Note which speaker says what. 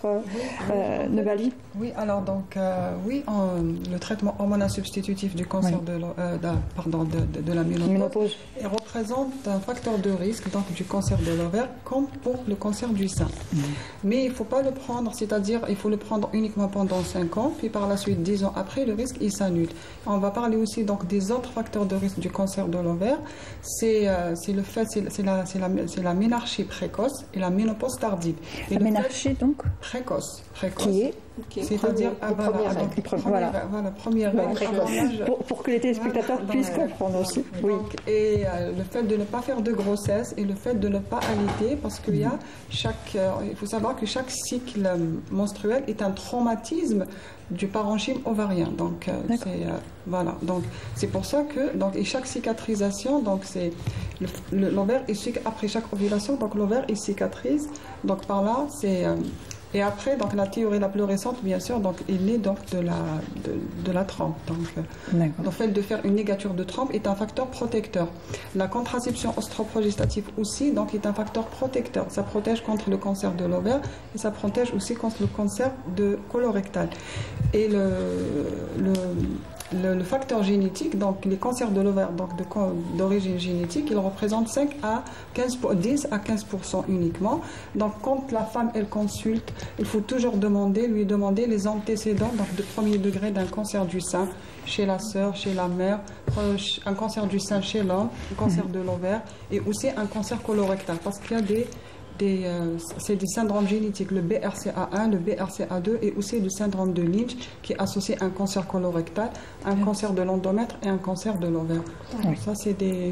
Speaker 1: Peut-être Nubali.
Speaker 2: Oui, alors donc oui, le traitement hormonal substitutif du cancer de la ménopause, il représente un facteur de risque donc du cancer de l'ovaire comme pour le cancer du sein. Mais il ne faut pas le prendre, c'est-à-dire il faut le prendre uniquement pendant 5 ans, puis par la suite 10 ans après le risque il s'annule. On va parler aussi donc des autres facteurs de risque du cancer de l'ovaire. C'est la ménarchie précoce et la ménopause tardive. Et
Speaker 1: la ménarchie donc
Speaker 2: précoce.
Speaker 1: Qui est
Speaker 2: c'est-à-dire première règle.
Speaker 1: Pour que les téléspectateurs puissent comprendre aussi. Oui.
Speaker 2: Donc, et le fait de ne pas faire de grossesse et le fait de ne pas allaiter, parce qu'il y a il faut savoir que chaque cycle menstruel est un traumatisme du parenchyme ovarien. Donc voilà. Donc c'est pour ça que et chaque cicatrisation, donc c'est l'ovaire après chaque ovulation, donc l'ovaire il cicatrise. Donc par là c'est et après, donc la théorie la plus récente, bien sûr, donc il naît donc de la trompe. Donc, le fait de faire une ligature de trompe est un facteur protecteur. La contraception oestroprogestative aussi, donc est un facteur protecteur. Ça protège contre le cancer de l'ovaire et ça protège aussi contre le cancer colorectal. Et le facteur génétique, donc les cancers de l'ovaire d'origine génétique, ils représentent 10 à 15% uniquement. Donc quand la femme elle consulte, il faut toujours lui demander les antécédents donc de premier degré d'un cancer du sein chez la sœur, chez la mère, un cancer du sein chez l'homme, un cancer de l'ovaire et aussi un cancer colorectal, parce qu'il y a c'est des syndromes génétiques, le BRCA1, le BRCA2 et aussi le syndrome de Lynch qui est associé à un cancer colorectal, un cancer de l'endomètre et un cancer de l'ovaire. Ça, c'est des